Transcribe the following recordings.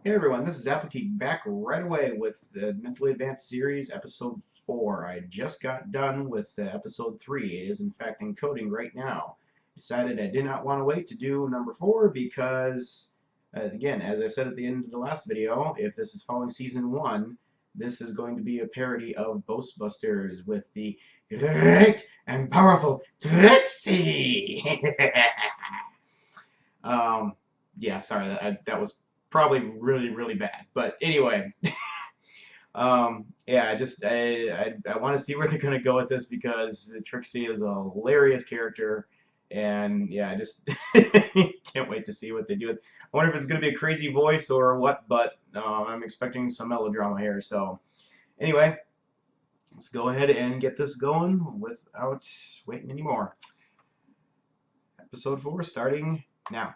Hey everyone, this is Applekeek back right away with the Mentally Advanced Series, Episode 4. I just got done with Episode 3. It is in fact encoding right now. Decided I did not want to wait to do number 4 because, again, as I said at the end of the last video, if this is following Season 1, this is going to be a parody of Ghostbusters with the great and powerful Trixie! Yeah, sorry, that was probably really bad, but anyway. Yeah, I want to see where they're gonna go with this because Trixie is a hilarious character, and yeah, I just can't wait to see what they do. I wonder if it's gonna be a crazy voice or what, but I'm expecting some melodrama here. So anyway, let's go ahead and get this going without waiting anymore. Episode 4 starting now.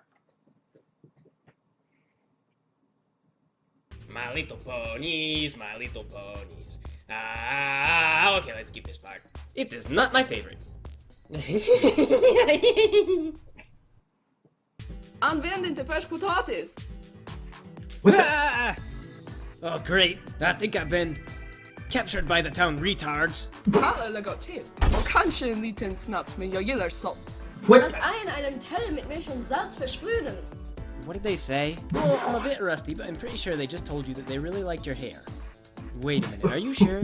My little ponies, my little ponies. Ah, okay, let's keep this part. It is not my favorite. Använd inte färsk potatis! Ah! Oh great, I think I've been captured by the town retards. Alla lägger till. Och kanske en liten snaps, men jag gillar salt. Lass ein einen Teller mit Milch und Salz versprühen. What did they say? Well, I'm a bit rusty, but I'm pretty sure they just told you that they really liked your hair. Wait a minute, are you sure?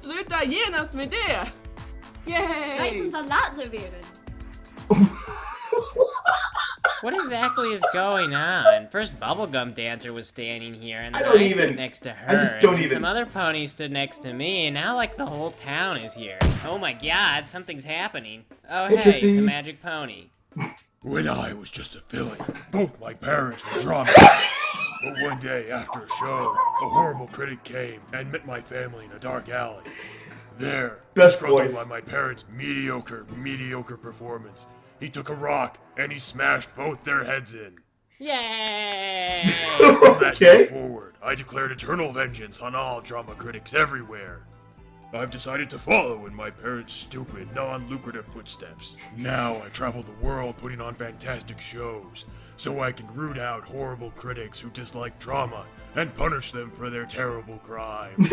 Sluta genast med det! Lass Yay! uns Salat servieren. What exactly is going on? First Bubblegum Dancer was standing here, and then I don't I stood even- next to her, I just don't and then even- some other ponies stood next to me, and now like the whole town is here. Oh my god, something's happening. Oh Hey, hey, Trixie. it's a magic pony. When I was just a filly, both my parents were drama. But one day after a show, a horrible critic came and met my family in a dark alley. There, Best struck voice. by my parents' mediocre performance, he took a rock and he smashed both their heads in. Yay! From that day Okay. forward, I declared eternal vengeance on all drama critics everywhere. I've decided to follow in my parents' stupid, non-lucrative footsteps. Now I travel the world putting on fantastic shows, so I can root out horrible critics who dislike drama and punish them for their terrible crimes.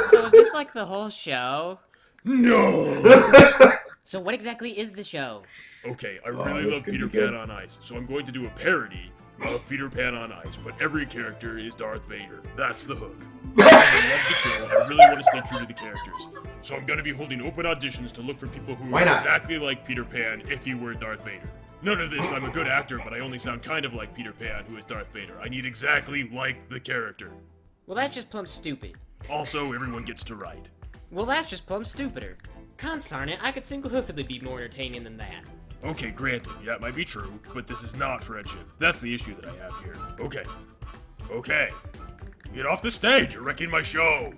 So is this like the whole show? No! So what exactly is the show? Okay, I Oh, really this love could Peter be good. Pan on Ice, so I'm going to do a parody of Peter Pan on Ice, but every character is Darth Vader. That's the hook. Because I love the show, I really want to stay true to the characters. So I'm going to be holding open auditions to look for people who Why are not? exactly like Peter Pan if he were Darth Vader. None of this, I'm a good actor, but I only sound kind of like Peter Pan, who is Darth Vader. I need exactly like the character. Well, that's just plumb stupid. Also, everyone gets to write. Well, that's just plumb stupider. Consarn it, I could single-hoofedly be more entertaining than that. Okay, granted, yeah, it might be true, but this is not friendship. That's the issue that I have here. Okay. Get off the stage, you're wrecking my show.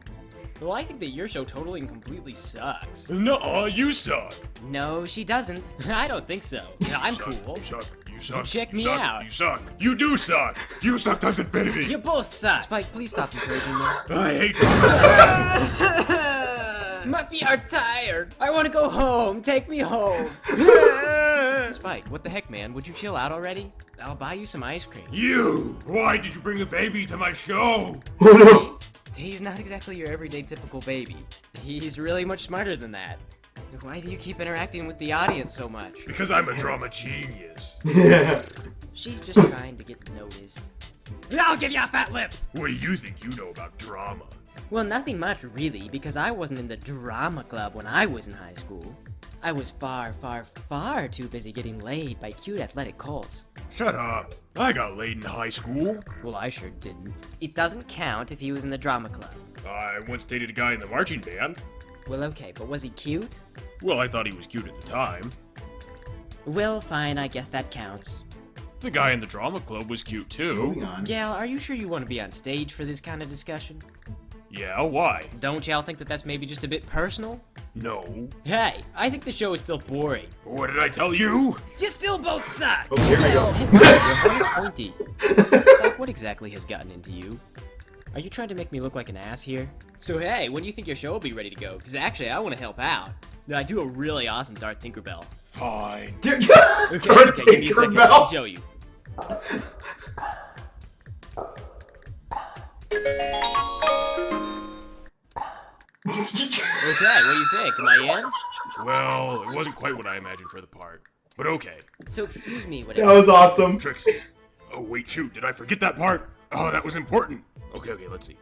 Well, I think that your show totally and completely sucks. Nuh-uh, you suck. No, she doesn't. I don't think so. I'm Suck, cool. You suck. Check you me suck, out. You suck. You do suck. You suck times infinity. You both suck. Spike, please stop encouraging them. I hate My feet are tired. I want to go home. Take me home. Spike, what the heck, man? Would you chill out already? I'll buy you some ice cream. you. Why did you bring a baby to my show? Oh no! He's not exactly your everyday typical baby. He's really much smarter than that. Why do you keep interacting with the audience so much? Because I'm a drama genius. She's just trying to get noticed. I'll give you a fat lip! What do you think you know about drama? Well, nothing much really, because I wasn't in the drama club when I was in high school. I was far too busy getting laid by cute athletic colts. Shut up. I got laid in high school. Well, I sure didn't. It doesn't count if he was in the drama club. I once dated a guy in the marching band. Well, okay, but was he cute? Well, I thought he was cute at the time. Well, fine, I guess that counts. The guy in the drama club was cute too. Moving on. Gal, are you sure you want to be on stage for this kind of discussion? Yeah, why? Don't y'all think that that's maybe just a bit personal? No. Hey, I think the show is still boring. What did I tell you? You still both suck! Oh, here we go. Hey, your horn is pointy. Like, what exactly has gotten into you? Are you trying to make me look like an ass here? So hey, when do you think your show will be ready to go? Because actually, I want to help out. I do a really awesome Darth Tinkerbell. Fine. Okay, Darth give me a second, I'll Tinkerbell. show you. Okay, what do you think? Am I in? Well, it wasn't quite what I imagined for the part. But okay. So excuse me, That was awesome. Trixie. Oh, wait, shoot. Did I forget that part? Oh, that was important. Okay, let's see.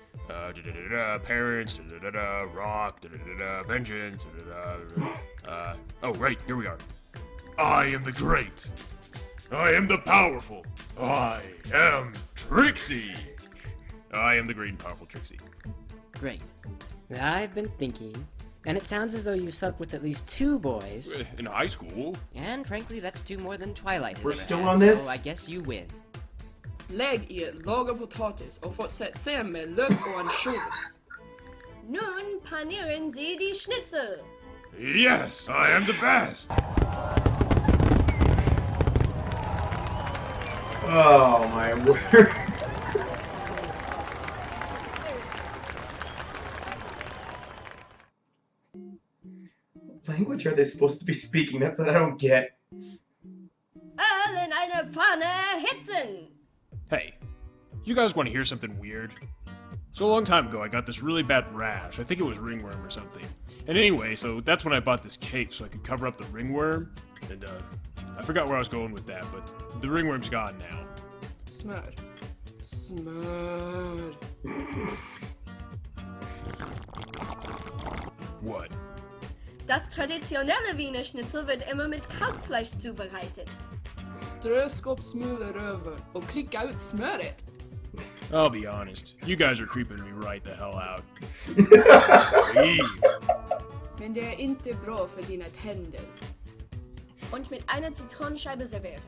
Parents, rock, vengeance, oh, right, here we are. I am the great. I am the powerful. I am Trixie. I am the great and powerful Trixie. Great. I've been thinking, and it sounds as though you slept with at least 2 boys. In high school? And frankly, that's 2 more than Twilight has We're ever still had, on this? so I guess you win. Lägg er, laga potatis och fortsätt sen med lök och ansjovis. Nun panieren Sie die Schnitzel. Yes, I am the best. Oh my word. What language are they supposed to be speaking? That's what I don't get. Öl in eine Pfanne hitzen. Hey, you guys want to hear something weird? So a long time ago, I got this really bad rash. I think it was ringworm or something. And anyway, so that's when I bought this cape so I could cover up the ringworm. And I forgot where I was going with that, but the ringworm's gone now. Smör. Smör. What? Das traditionelle Wiener Schnitzel wird immer mit Kalbfleisch zubereitet. Strö skåpsmulor över och klicka ut smöret. I'll be honest, you guys are creeping me right the hell out. Leave. Men det är inte bra för dina tänder. Und mit einer Zitronenscheibe servieren.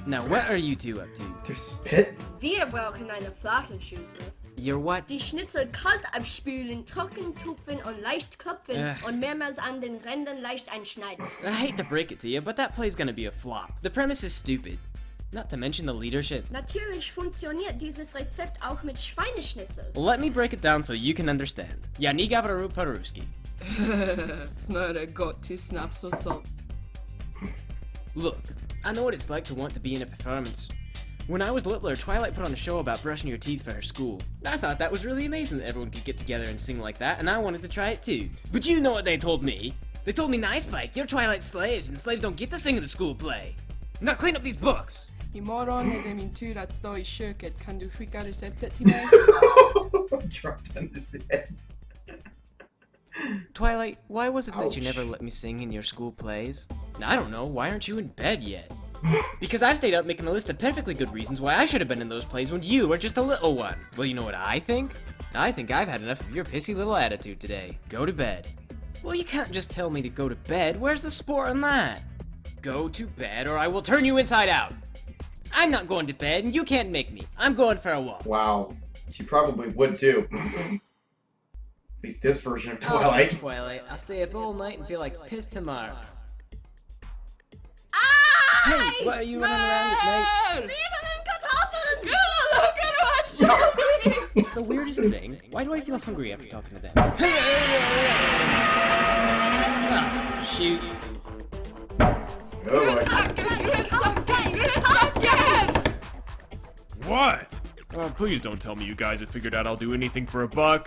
Now, what are you 2 up to? Their spit? Wir brauchen eine Flachenschüssel. You're what? Die Schnitzel kalt abspülen, trocken tupfen und leicht klopfen und mehrmals an den Rändern leicht einschneiden. I hate to break it to you, but that play's gonna be a flop. The premise is stupid. Not to mention the leadership. Natürlich funktioniert dieses Rezept auch mit Schweineschnitzel. Let me break it down so you can understand. Ja nie gavru paruski. Smör är gott till snaps och salt. Look, I know what it's like to want to be in a performance. When I was littler, Twilight put on a show about brushing your teeth for her school. I thought that was really amazing that everyone could get together and sing like that, and I wanted to try it too. But you know what they told me? They told me, "Nice, Spike, you're Twilight's slaves, and slaves don't get to sing in the school play. Now clean up these books!" Imorgon är det min tur att stå i köket. Kan du skicka receptet till mig? Dropped on his head. Twilight, why was it that you Ouch. never let me sing in your school plays? I don't know, why aren't you in bed yet? Because I've stayed up making a list of perfectly good reasons why I should have been in those plays when you were just a little one. Well, you know what I think? I think I've had enough of your pissy little attitude today. Go to bed. Well, you can't just tell me to go to bed. Where's the sport in that? Go to bed or I will turn you inside out. I'm not going to bed and you can't make me. I'm going for a walk. Wow. She probably would too. At least this version of Oh, Twilight. Twilight. I'll stay up all night and feel like piss tomorrow. Hey, What are you running around at night? Zwiebeln und Kartoffeln! Look at my shoulders! It's the weirdest thing. Why do I feel hungry after talking to them? Oh, shoot. Oh, boy. What? Oh, please don't tell me you guys have figured out I'll do anything for $1.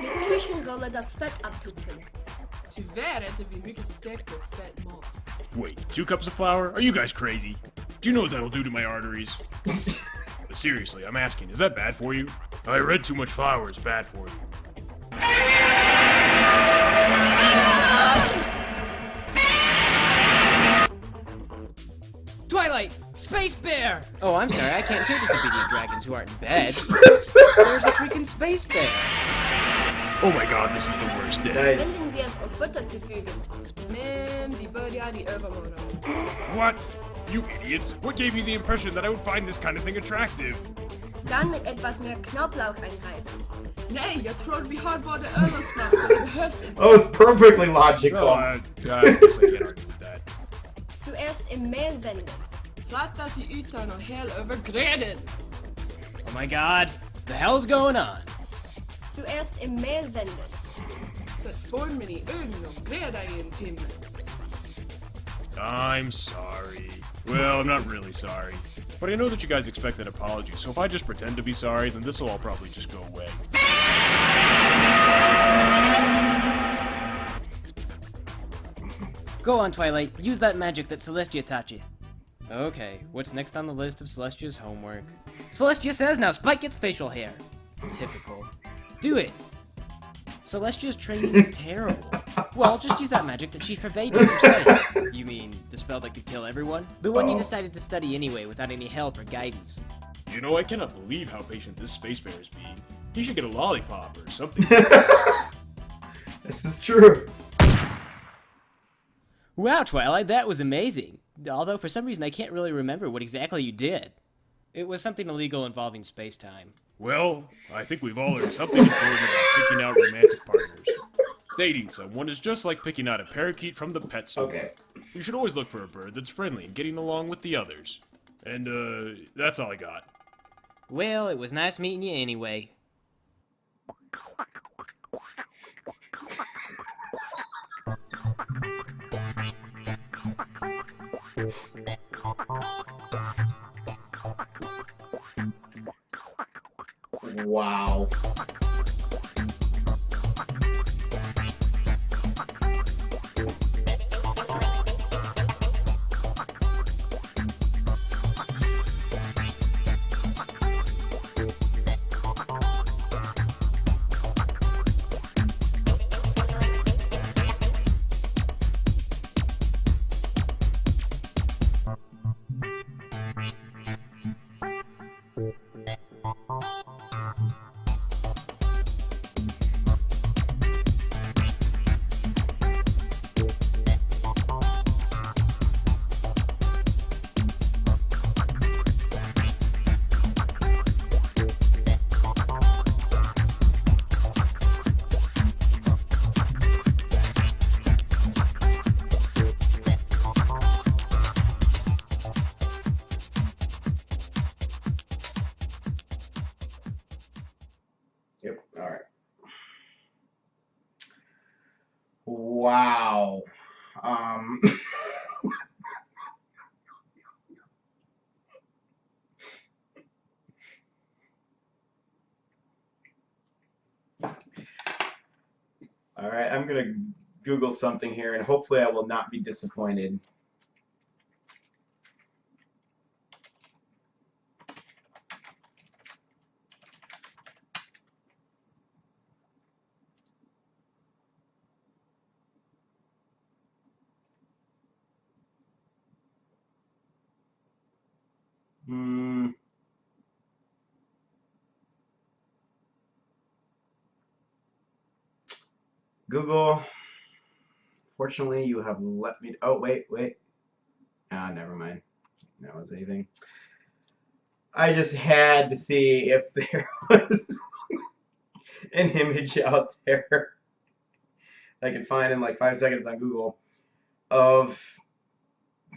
Mit Küchenrolle das Fett abtupfen. Tyvärr äter vi mycket stekt och fett mat. Wait, 2 cups of flour? Are you guys crazy? Do you know what that'll do to my arteries? But seriously, I'm asking, is that bad for you? I read too much flour is bad for you. Twilight! Space Bear! Oh, I'm sorry, I can't hear disobedient dragons who aren't in bed. Space Bear. There's a freaking Space Bear! Oh my god, this is the worst day. Nice. Wenden wir es, um Butter zu fügen. Men vi börjar i övermorgon. What? You idiots! What gave you the impression that I would find this kind of thing attractive? Dann mit etwas mehr Knoblauch einreiben. Nej, jag tror vi har både öl och snaps så det behövs inte. Oh, it's perfectly logical. Well, I guess I can't argue with that. Zuerst im Mehl wenden. Platta till ytan och häll över grädden. Oh my god, the hell's going on? Zuerst im Mehl wenden. Sätt formen i ugnen och grädda i en timme. I'm sorry. Well, I'm not really sorry. But I know that you guys expect an apology, so if I just pretend to be sorry, then this will all probably just go away. Go on, Twilight. Use that magic that Celestia taught you. Okay, what's next on the list of Celestia's homework? Celestia says now Spike gets facial hair. Typical. Do it. Celestia's training is terrible. Well, just use that magic that she forbade you from studying. You mean the spell that could kill everyone? The one you decided to study anyway without any help or guidance. You know, I cannot believe how patient this space bear is being. He should get a lollipop or something. This is true. Wow, Twilight, that was amazing. Although for some reason I can't really remember what exactly you did. It was something illegal involving space-time. Well, I think we've all learned something important about picking out romantic partners. Dating someone is just like picking out a parakeet from the pet store. Okay. You should always look for a bird that's friendly and getting along with the others. And, that's all I got. Well, it was nice meeting you anyway. Wow. Yep. All right. Wow. All right, I'm gonna Google something here, and hopefully I will not be disappointed. Google, fortunately, you have let me. Oh, wait. Ah, never mind. That was anything. I just had to see if there was an image out there I could find in like 5 seconds on Google of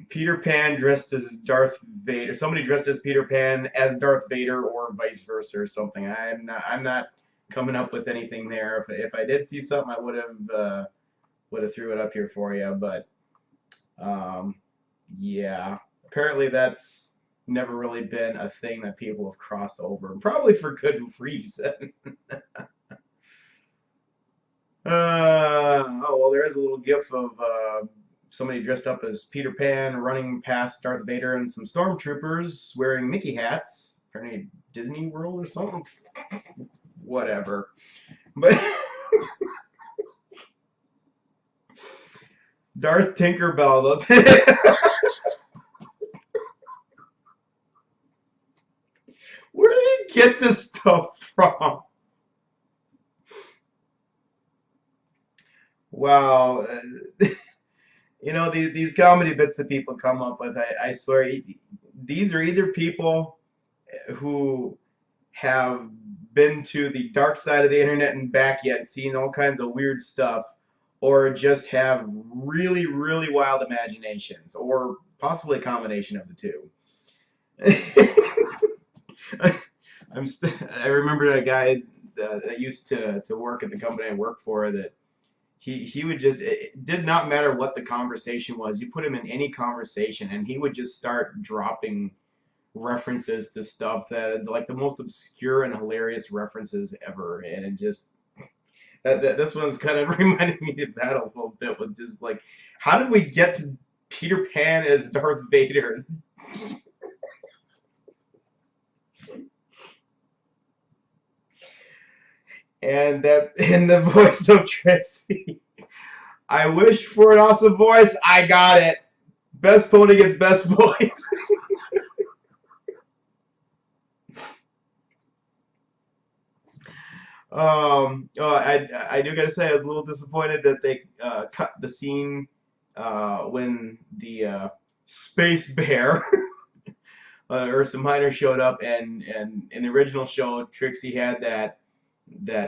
Peter Pan dressed as Darth Vader. Somebody dressed as Peter Pan as Darth Vader, or vice versa, or something. I'm not coming up with anything there. If I did see something, I would have threw it up here for you. But yeah, apparently that's never really been a thing that people have crossed over, probably for good reason. Oh well, there is a little gif of somebody dressed up as Peter Pan running past Darth Vader and some stormtroopers wearing Mickey hats. Apparently Disney World or something. Whatever. But Darth Tinkerbell. Where did he get this stuff from? Wow. You know, these comedy bits that people come up with, I swear, these are either people who have been to the dark side of the internet and back yet, seen all kinds of weird stuff, or just have really, really wild imaginations, or possibly a combination of the two. I remember a guy that used to work at the company I worked for that he would just, it did not matter what the conversation was. You put him in any conversation and he would just start dropping references to stuff that like the most obscure and hilarious references ever, and it just this one's kind of reminding me of that a little bit with just like, how did we get to Peter Pan as Darth Vader? And that in the voice of Trixie. I wish for an awesome voice. I got it. Best pony gets best voice. I do gotta say I was a little disappointed that they cut the scene when the space bear Ursa Minor showed up, and in the original show Trixie had that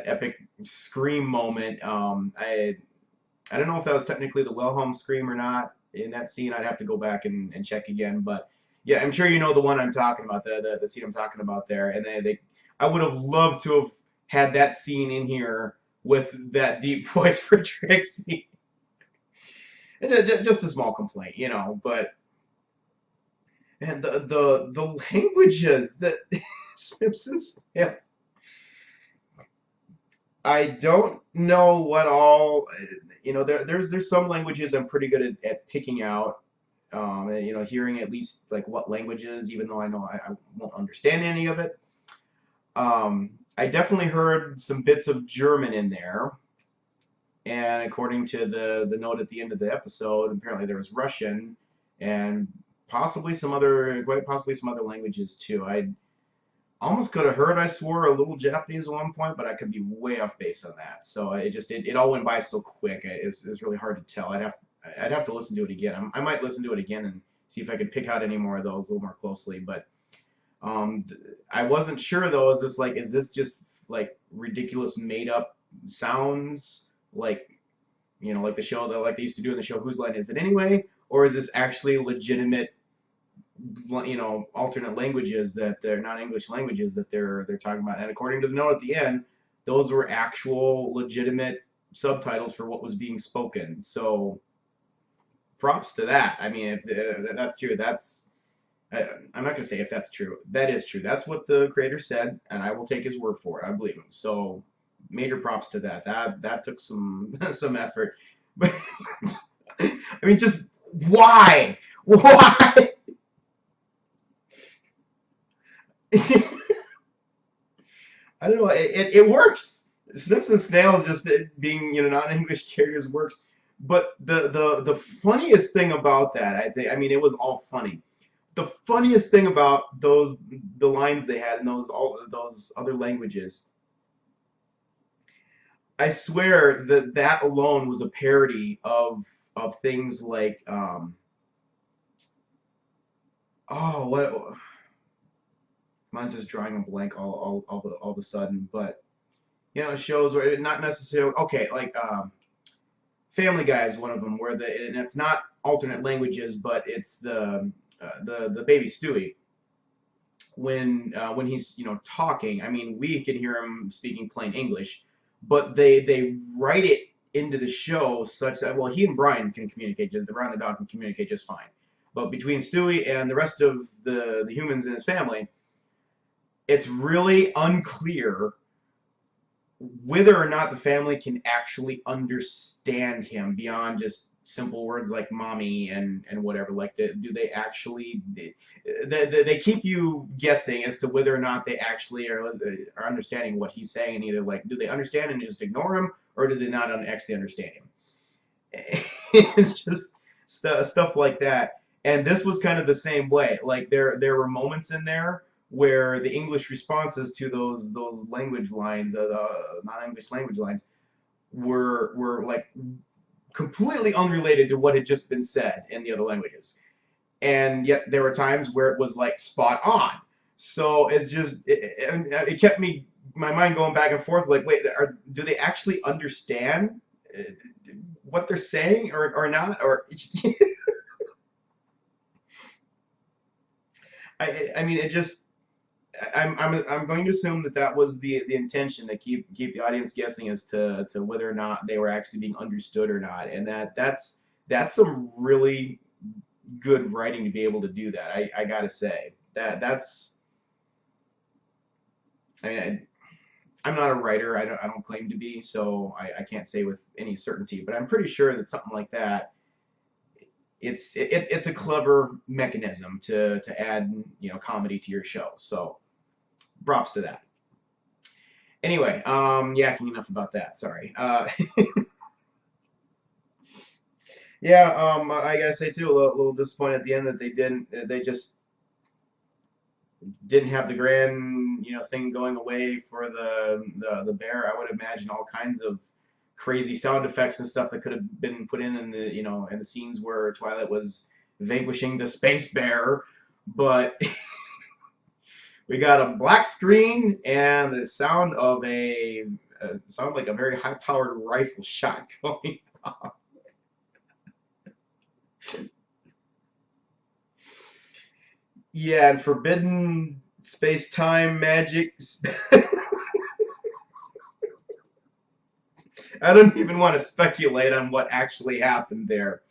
epic scream moment. I don't know if that was technically the Wilhelm scream or not in that scene. I'd have to go back and check again, but yeah, I'm sure you know the one I'm talking about, the scene I'm talking about there. And I would have loved to have had that scene in here with that deep voice for Trixie. Just a small complaint, you know, but and the languages that Simpsons has. I don't know what all, you know, there's some languages I'm pretty good at picking out, and, you know, hearing at least like what languages, even though I know I won't understand any of it. I definitely heard some bits of German in there, and according to the note at the end of the episode, apparently there was Russian and possibly quite possibly some other languages too. I almost could have heard, I swore, a little Japanese at one point, but I could be way off base on that. So it all went by so quick. It's really hard to tell. I'd have to listen to it again. I might listen to it again and see if I could pick out any more of those a little more closely. But I wasn't sure though. Is this just like ridiculous made up sounds, like, you know, like the show that like they used to do in the show Whose Line Is It Anyway, or is this actually legitimate, you know, alternate languages that they're not English languages that they're talking about? And according to the note at the end, those were actual legitimate subtitles for what was being spoken. So props to that. I mean, if that's true, I'm not gonna say if that's true. That is true. That's what the creator said, and I will take his word for it. I believe him. So major props to that. That took some some effort. But I mean, just why? Why? I don't know. It works. Snips and Snails just being, you know, non-English characters works. But the funniest thing about that, I mean, it was all funny. The funniest thing about the lines they had in those other languages, I swear that alone was a parody of things like oh, what. Mine's just drawing a blank all of a sudden, but you know, shows where it not necessarily okay, like Family Guy is one of them, where and it's not alternate languages, but it's the baby Stewie when he's, you know, talking. I mean, we can hear him speaking plain English, but they write it into the show such that, well, he and Brian can communicate, just Brian the dog can communicate just fine, but between Stewie and the rest of the humans in his family, it's really unclear whether or not the family can actually understand him beyond just simple words like mommy and whatever. Like, do they actually? They keep you guessing as to whether or not they actually are understanding what he's saying, and either like, do they understand and just ignore him, or do they not actually understand him? It's just stuff like that. And this was kind of the same way. Like there were moments in there where the English responses to those language lines, non-English language lines, were like completely unrelated to what had just been said in the other languages, and yet there were times where it was like spot on. So it's just it kept my mind going back and forth. Like, wait, do they actually understand what they're saying or not? Or I mean, it just. I'm going to assume that was the intention, to keep the audience guessing as to whether or not they were actually being understood or not, and that's some really good writing to be able to do that. I gotta say. that's. I mean, I'm not a writer. I don't claim to be, so I can't say with any certainty. But I'm pretty sure that something like that, it's a clever mechanism to add comedy to your show. So props to that. Anyway, yakking enough about that. Sorry. Yeah, I gotta say too, a little disappointed at the end that they just didn't have the grand, thing going away for the bear. I would imagine all kinds of crazy sound effects and stuff that could have been put in the, in the scenes where Twilight was vanquishing the space bear, but we got a black screen and the sound of sound like a very high-powered rifle shot going off. Yeah, and forbidden space-time magic. I don't even want to speculate on what actually happened there.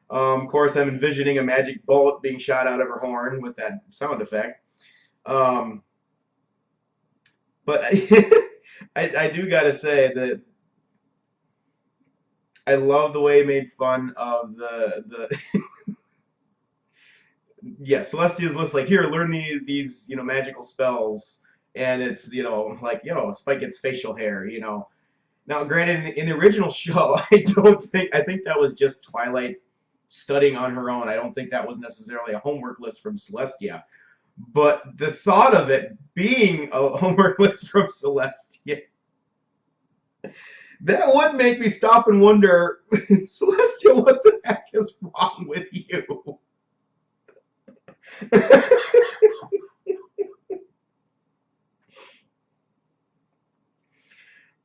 Of course, I'm envisioning a magic bullet being shot out of her horn with that sound effect. But I do gotta say that I love the way he made fun of the yeah, Celestia's list like, here, learn these magical spells, and it's like, yo, Spike gets facial hair. Now, granted, in the original show, I think that was just Twilight studying on her own. I don't think that was necessarily a homework list from Celestia. But the thought of it being a homework list from Celestia, that would make me stop and wonder, Celestia, what the heck is wrong with you?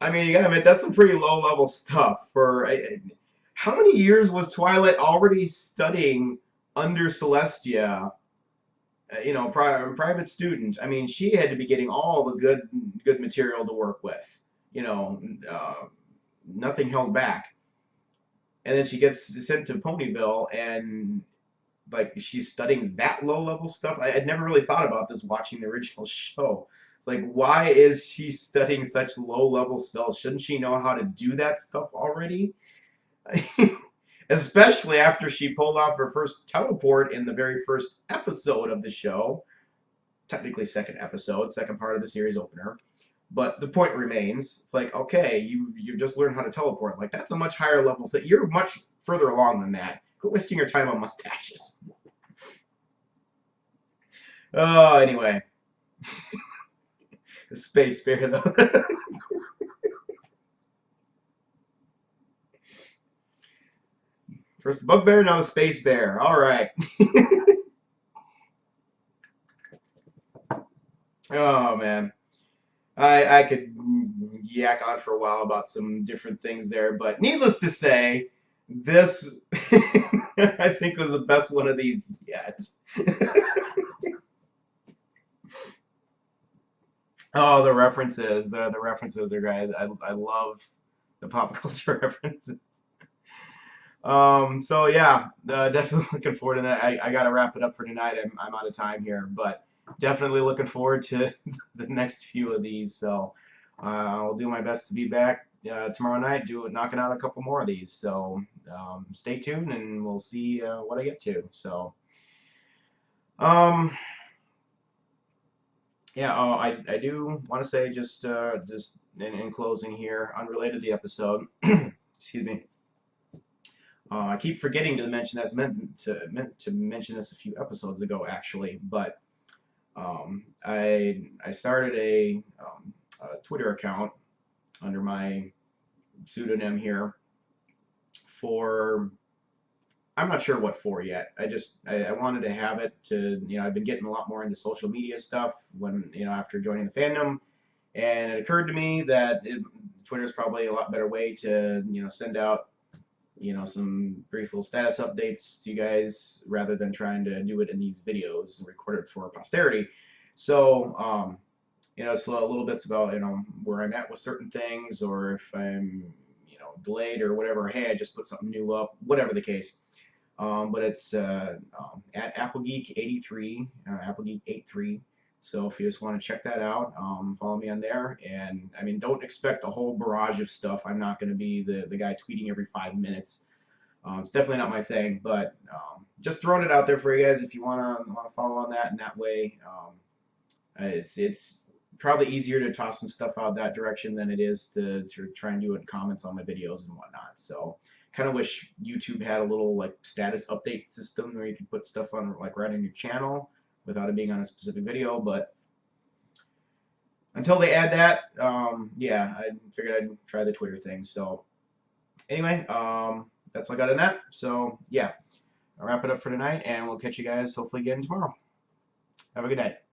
I mean, you gotta admit, that's some pretty low-level stuff. How many years was Twilight already studying under Celestia? Private student. I mean, she had to be getting all the good material to work with. Nothing held back. And then she gets sent to Ponyville, and like she's studying that low-level stuff. I had never really thought about this watching the original show. It's like, why is she studying such low-level spells? Shouldn't she know how to do that stuff already? Especially after she pulled off her first teleport in the very first episode of the show. Technically second episode, second part of the series opener. But the point remains, it's like, okay, you just learned how to teleport. Like, that's a much higher level thing. You're much further along than that. Quit wasting your time on mustaches. Oh, anyway. The space bear, though. First the bugbear, now the space bear. All right. Oh, man. I could yak on for a while about some different things there, but needless to say, this I think was the best one of these yet. Oh, the references. The references are great. I love the pop culture references. So yeah, definitely looking forward to that. I gotta wrap it up for tonight. I'm out of time here, but definitely looking forward to the next few of these. So I'll do my best to be back tomorrow night, knocking out a couple more of these. So stay tuned, and we'll see what I get to. So yeah, I do want to say just in closing here, unrelated to the episode. Excuse me. I keep forgetting to mention this. Meant to mention this a few episodes ago, actually, but I started a Twitter account under my pseudonym here for, I'm not sure what for yet. I wanted to have it to, I've been getting a lot more into social media stuff when, after joining the fandom, and it occurred to me that Twitter is probably a lot better way to, send out some brief little status updates to you guys rather than trying to do it in these videos and record it for posterity. So, it's little bits about, where I'm at with certain things, or if I'm, delayed or whatever. Hey, I just put something new up, whatever the case. But it's at AppleGeek83, AppleGeek83. So if you just want to check that out, follow me on there. And I mean, don't expect a whole barrage of stuff. I'm not going to be the guy tweeting every 5 minutes. It's definitely not my thing, but just throwing it out there for you guys if you want to follow on that in that way. It's probably easier to toss some stuff out that direction than it is to try and do it in comments on my videos and whatnot. So kind of wish YouTube had a little like status update system where you could put stuff on like right on your channel without it being on a specific video, but until they add that, yeah, I figured I'd try the Twitter thing. So anyway, that's all I got in that. So yeah, I'll wrap it up for tonight, and we'll catch you guys hopefully again tomorrow. Have a good night.